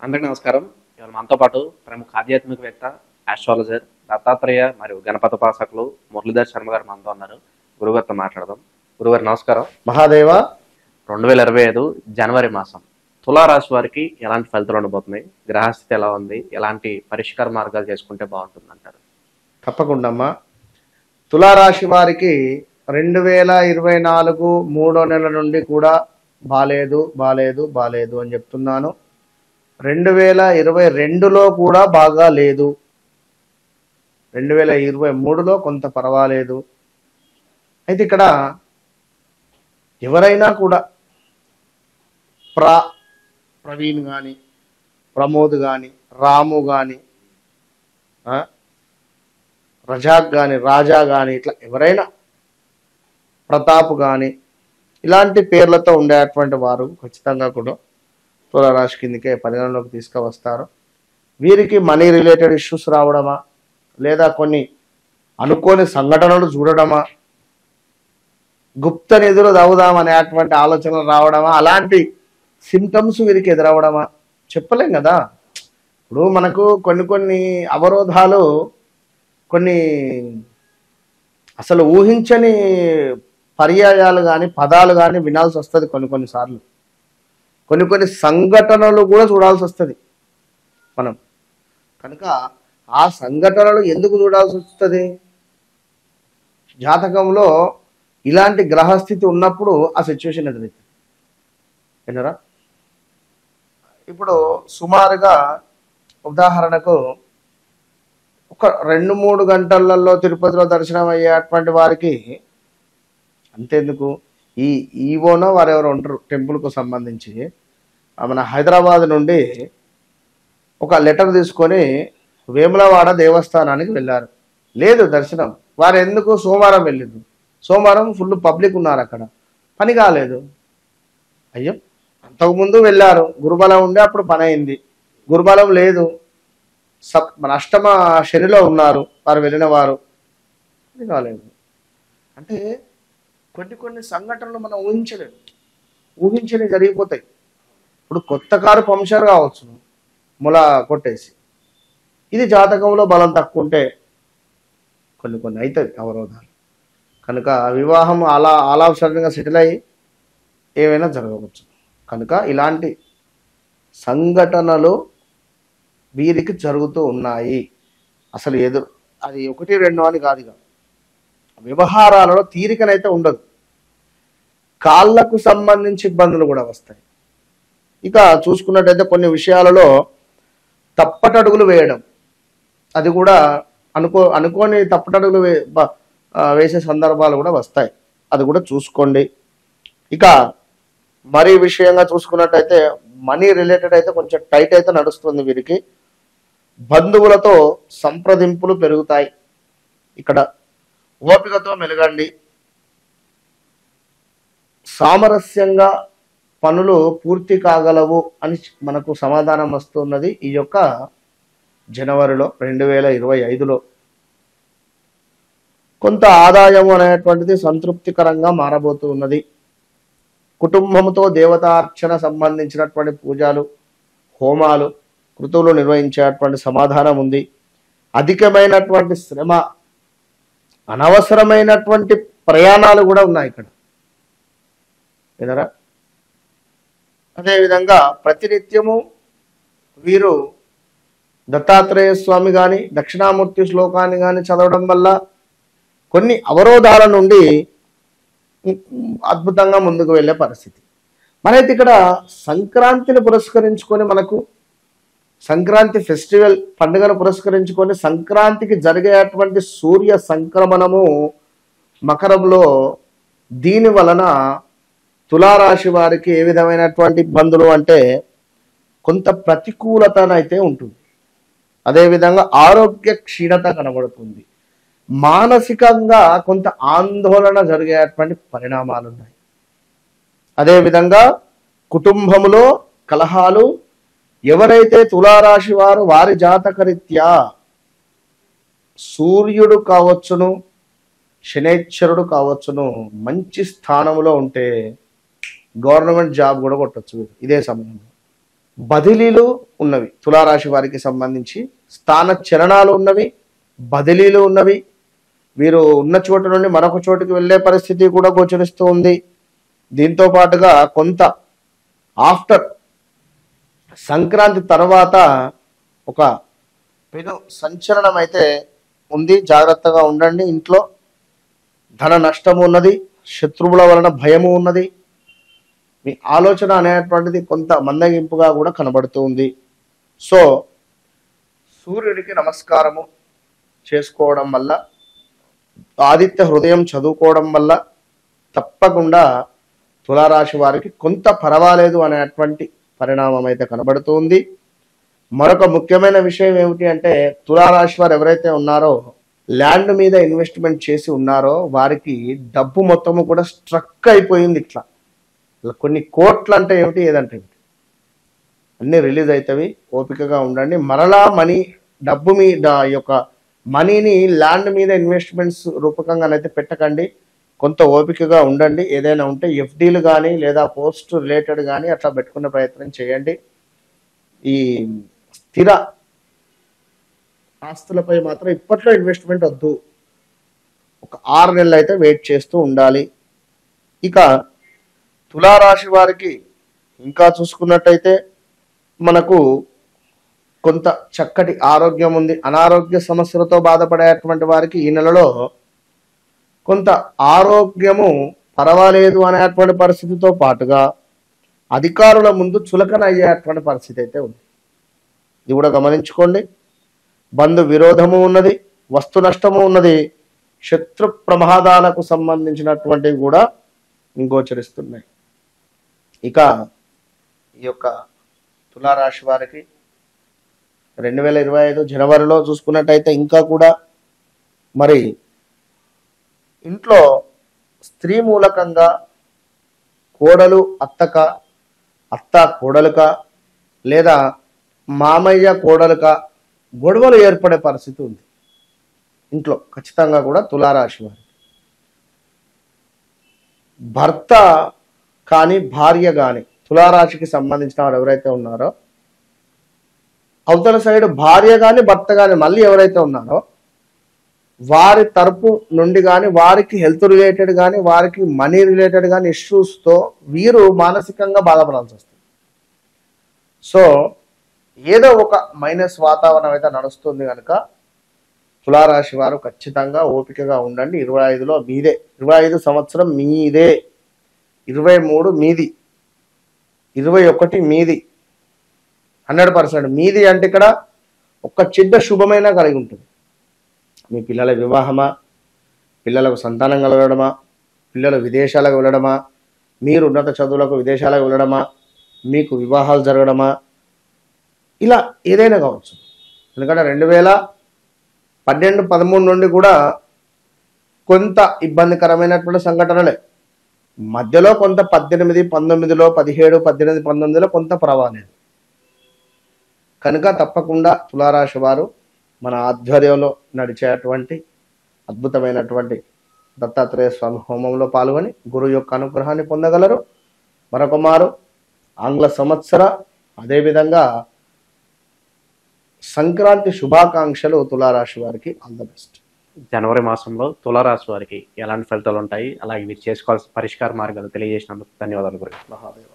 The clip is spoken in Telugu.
అందరికీ నమస్కారం. ఇవాళ మనతో పాటు ప్రముఖ ఆధ్యాత్మికవేత్త, ఆస్ట్రాలజర్ దత్తాత్రేయ మరియు గణపతి ఉపాసకులు మురళీధర్ శర్మ గారు మనతో ఉన్నారు. గురుగారితో మాట్లాడదాం. గురుగారు నమస్కారం. మహాదేవ 2025 జనవరి మాసం తులారాశి వారికి ఎలాంటి ఫలితాలు ఉండబోతున్నాయి? గ్రహస్థితి ఎలా ఉంది? ఎలాంటి పరిష్కార మార్గాలు చేసుకుంటే బాగుంటుంది అంటారు? తప్పకుండా అమ్మా. తులారాశి వారికి 2024 మూడో నెల నుండి కూడా బాలేదు అని చెప్తున్నాను. 2022లో కూడా బాగా లేదు. 2023లో కొంత పర్వాలేదు. అయితే ఇక్కడ ఎవరైనా కూడా ప్రవీణ్ కానీ, ప్రమోద్ కానీ, రాము కానీ, రజాక్ కానీ, రాజా కానీ, ఇట్లా ఎవరైనా, ప్రతాప్ కానీ, ఇలాంటి పేర్లతో ఉండేటువంటి వారు ఖచ్చితంగా కూడా తులారాశి కిందకే పరిగణలోకి తీసుకువస్తారు. వీరికి మనీ రిలేటెడ్ ఇష్యూస్ రావడమా, లేదా కొన్ని అనుకోని సంఘటనలు చూడడమా, గుప్త నిధులు దవుదామనేటువంటి ఆలోచనలు రావడమా, అలాంటి సిమ్టమ్స్ వీరికి ఎదురవడమా చెప్పలేం కదా. ఇప్పుడు మనకు కొన్ని అవరోధాలు, కొన్ని అసలు ఊహించని పర్యాయాలు కానీ, పదాలు కానీ వినాల్సి వస్తుంది. కొన్నిసార్లు కొన్ని సంఘటనలు కూడా చూడాల్సి వస్తుంది మనం. కనుక ఆ సంఘటనలు ఎందుకు చూడాల్సి వస్తుంది? జాతకంలో ఇలాంటి గ్రహస్థితి ఉన్నప్పుడు ఆ సిచ్యువేషన్ ఎదురవుతుంది. వినరా? ఇప్పుడు సుమారుగా ఉదాహరణకు ఒక 2-3 గంటలలో తిరుపతిలో దర్శనం అయ్యేటువంటి వారికి అంతేందుకు, ఈ ఈవోనో వారెవరు ఉంటారు టెంపుల్కు సంబంధించి, మన హైదరాబాద్ నుండి ఒక లెటర్ తీసుకొని వేములవాడ దేవస్థానానికి వెళ్ళారు. లేదు దర్శనం. వారు ఎందుకు సోమవారం వెళ్ళింది. సోమవారం ఫుల్ పబ్లిక్ ఉన్నారు, అక్కడ పని కాలేదు. అయ్యో, అంతకుముందు వెళ్ళారు, గురుబలం ఉండే అప్పుడు పని అయింది. గురుబలం లేదు, మన అష్టమ శనిలో ఉన్నారు వారు వెళ్ళిన వారు, పని కాలేదు. అంటే కొన్ని సంఘటనలు మనం ఊహించలేము, ఊహించని జరిగిపోతాయి. ఇప్పుడు కొత్త కారు పంక్చర్ కావచ్చు ముల కొట్టేసి, ఇది జాతకంలో బలం తక్కువ ఉంటే కొన్ని అవుతుంది అవరోధాలు. కనుక వివాహం అలా సడన్గా సెటిల్ అయ్యి ఏమైనా జరగవచ్చు. కనుక ఇలాంటి సంఘటనలు వీరికి జరుగుతూ ఉన్నాయి. అసలు అది 1-2 అని కాదు, ఇక వ్యవహారాలలో తీరికనైతే ఉండదు. కాళ్ళకు సంబంధించి ఇబ్బందులు కూడా వస్తాయి. ఇక చూసుకున్నట్టయితే కొన్ని విషయాలలో తప్పటడుగులు వేయడం, అది కూడా అనుకోని తప్పటడుగులు వేసే సందర్భాలు కూడా వస్తాయి. అది కూడా చూసుకోండి. ఇక మరీ విషయంగా చూసుకున్నట్టయితే మనీ రిలేటెడ్ అయితే కొంచెం టైట్ అయితే నడుస్తుంది వీరికి. బంధువులతో సంప్రదింపులు పెరుగుతాయి. ఇక్కడ ఓపికతో మెలగండి. సామరస్యంగా పనులు పూర్తి కాగలవు అని మనకు సమాధానం వస్తున్నది ఈ యొక్క జనవరిలో 2025లో. కొంత ఆదాయం అనేటువంటిది సంతృప్తికరంగా మారబోతూ ఉన్నది. కుటుంబంతో దేవతార్చన సంబంధించినటువంటి పూజలు, హోమాలు, కృతువులు నిర్వహించేటువంటి సమాధానం ఉంది. అధికమైనటువంటి శ్రమ, అనవసరమైనటువంటి ప్రయాణాలు కూడా ఉన్నాయి ఇక్కడ. వినరా? అదేవిధంగా ప్రతినిత్యము వీరు దత్తాత్రేయ స్వామి కానీ, దక్షిణామూర్తి శ్లోకాన్ని కానీ చదవడం వల్ల కొన్ని అవరోధాల నుండి అద్భుతంగా ముందుకు వెళ్ళే పరిస్థితి. మనైతే ఇక్కడ సంక్రాంతిని పురస్కరించుకొని, మనకు సంక్రాంతి ఫెస్టివల్ పండుగను పురస్కరించుకొని, సంక్రాంతికి జరిగేటువంటి సూర్య సంక్రమణము మకరంలో, దీని వలన తులారాశి వారికి ఏ విధమైనటువంటి ఇబ్బందులు అంటే కొంత ప్రతికూలతనైతే ఉంటుంది. అదేవిధంగా ఆరోగ్య క్షీణత కనబడుతుంది. మానసికంగా కొంత ఆందోళన జరిగేటువంటి పరిణామాలు ఉన్నాయి. అదేవిధంగా కుటుంబంలో కలహాలు, ఎవరైతే తులారాశి వారి జాతకరీత్యా సూర్యుడు కావచ్చును, శనేశ్వరుడు కావచ్చును మంచి స్థానంలో ఉంటే గవర్నమెంట్ జాబ్ కూడా కొట్టచ్చు ఇదే సమయంలో. బదిలీలు ఉన్నవి. తులారాశి వారికి సంబంధించి స్థాన చలనాలు ఉన్నవి, బదిలీలు ఉన్నవి. వీరు ఉన్న చోటు నుండి మరొక చోటుకి వెళ్ళే పరిస్థితి కూడా గోచరిస్తూ ఉంది. దీంతో పాటుగా కొంత ఆఫ్టర్ సంక్రాంతి తర్వాత ఒక పెను సంచలనం అయితే ఉంది. జాగ్రత్తగా ఉండండి. ఇంట్లో ధన నష్టము ఉన్నది, శత్రువుల వలన భయము ఉన్నది. మీ ఆలోచన అనేటువంటిది కొంత మందగింపుగా కూడా కనబడుతూ ఉంది. సో సూర్యుడికి నమస్కారము చేసుకోవడం వల్ల, ఆదిత్య హృదయం చదువుకోవడం వల్ల తప్పకుండా తులారాశి వారికి కొంత పర్వాలేదు అనేటువంటి పరిణామం అయితే కనబడుతుంది. మరొక ముఖ్యమైన విషయం ఏమిటి అంటే, తులారాశి వారు ఎవరైతే ఉన్నారో ల్యాండ్ మీద ఇన్వెస్ట్మెంట్ చేసి ఉన్నారో వారికి డబ్బు మొత్తము కూడా స్ట్రక్ అయిపోయింది. ఇట్లా కొన్ని కోట్లు అంటే ఏమిటి, ఏదంటే ఏమిటి, అన్నీ రిలీజ్ అవుతాయి. ఓపికగా ఉండండి. మరలా మనీ, డబ్బు మీద యొక్క మనీని ల్యాండ్ మీద ఇన్వెస్ట్మెంట్స్ రూపకంగానైతే పెట్టకండి. కొంత ఓపికగా ఉండండి. ఏదైనా ఉంటే ఎఫ్డీలు కానీ లేదా పోస్ట్ రిలేటెడ్ కానీ అట్లా పెట్టుకునే ప్రయత్నం చేయండి. ఈ స్థిర ఆస్తులపై మాత్రం ఇప్పట్లో ఇన్వెస్ట్మెంట్ వద్దు. ఒక 6 నెలలు అయితే వెయిట్ చేస్తూ ఉండాలి. ఇక తులారాశి వారికి ఇంకా చూసుకున్నట్టయితే మనకు కొంత చక్కటి ఆరోగ్యం ఉంది. అనారోగ్య సమస్యలతో బాధపడేటువంటి వారికి ఈ నెలలో కొంత ఆరోగ్యము పర్వాలేదు అనేటువంటి పరిస్థితితో పాటుగా అధికారుల ముందు చులకన అయ్యేటువంటి పరిస్థితి అయితే ఉంది. ఇది కూడా గమనించుకోండి. బంధు విరోధము ఉన్నది, వస్తు నష్టము ఉన్నది, శత్రు ప్రమాదాలకు సంబంధించినటువంటివి కూడా గోచరిస్తున్నాయి. ఇక ఈ యొక్క తులారాశి వారికి 2025 జనవరిలో చూసుకున్నట్టయితే ఇంకా కూడా మరి ఇంట్లో స్త్రీ మూలకంగా కోడలు అత్తక, అత్త కోడలుక, లేదా మామయ్య కోడలుక గొడవలు ఏర్పడే పరిస్థితి ఉంది ఇంట్లో. ఖచ్చితంగా కూడా తులారాశి వారికి భర్త కానీ భార్య కానీ తులారాశికి సంబంధించిన వారు ఎవరైతే ఉన్నారో, అవతల సైడ్ భార్య కానీ భర్త కానీ మళ్ళీ ఎవరైతే ఉన్నారో వారి తరపు నుండి కానీ, వారికి హెల్త్ రిలేటెడ్ కానీ, వారికి మనీ రిలేటెడ్ కానీ ఇష్యూస్తో వీరు మానసికంగా బాధపడాల్సి వస్తుంది. సో ఏదో ఒక మైనస్ వాతావరణం అయితే నడుస్తుంది కనుక తులారాశి వారు ఖచ్చితంగా ఓపికగా ఉండండి. 25లో మీదే, 25 సంవత్సరం మీదే, 23 మీది, 21 మీది, 100% మీది. అంటే ఇక్కడ ఒక చిన్న శుభమైన కలిగి ఉంటుంది. మీ పిల్లల వివాహమా, పిల్లలకు సంతానం కలగడమా, పిల్లలు విదేశాలకు వెళ్ళడమా, మీరు ఉన్నత చదువులకు విదేశాలకు వెళ్ళడమా, మీకు వివాహాలు జరగడమా, ఇలా ఏదైనా కావచ్చు. ఎందుకంటే 2012-13 నుండి కూడా కొంత ఇబ్బందికరమైనటువంటి సంఘటనలే. మధ్యలో కొంత 18, 19లో, 17, 18, 19లో కొంత పర్వాలేదు. కనుక తప్పకుండా తులారాశి వారు మన ఆధ్వర్యంలో నడిచేటువంటి అద్భుతమైనటువంటి దత్తాత్రేయ స్వామి హోమంలో పాల్గొని గురువు యొక్క అనుగ్రహాన్ని పొందగలరు. మరొక మారు ఆంగ్ల సంవత్సర అదేవిధంగా సంక్రాంతి శుభాకాంక్షలు తులారాశి వారికి. All the best. జనవరి మాసంలో తులారాశి వారికి ఎలాంటి ఫలితాలు ఉంటాయి, అలాగే మీరు చేసుకోవాల్సిన పరిష్కార మార్గాలు తెలియజేసినందుకు ధన్యవాదాలు గురు. మహాదేవ.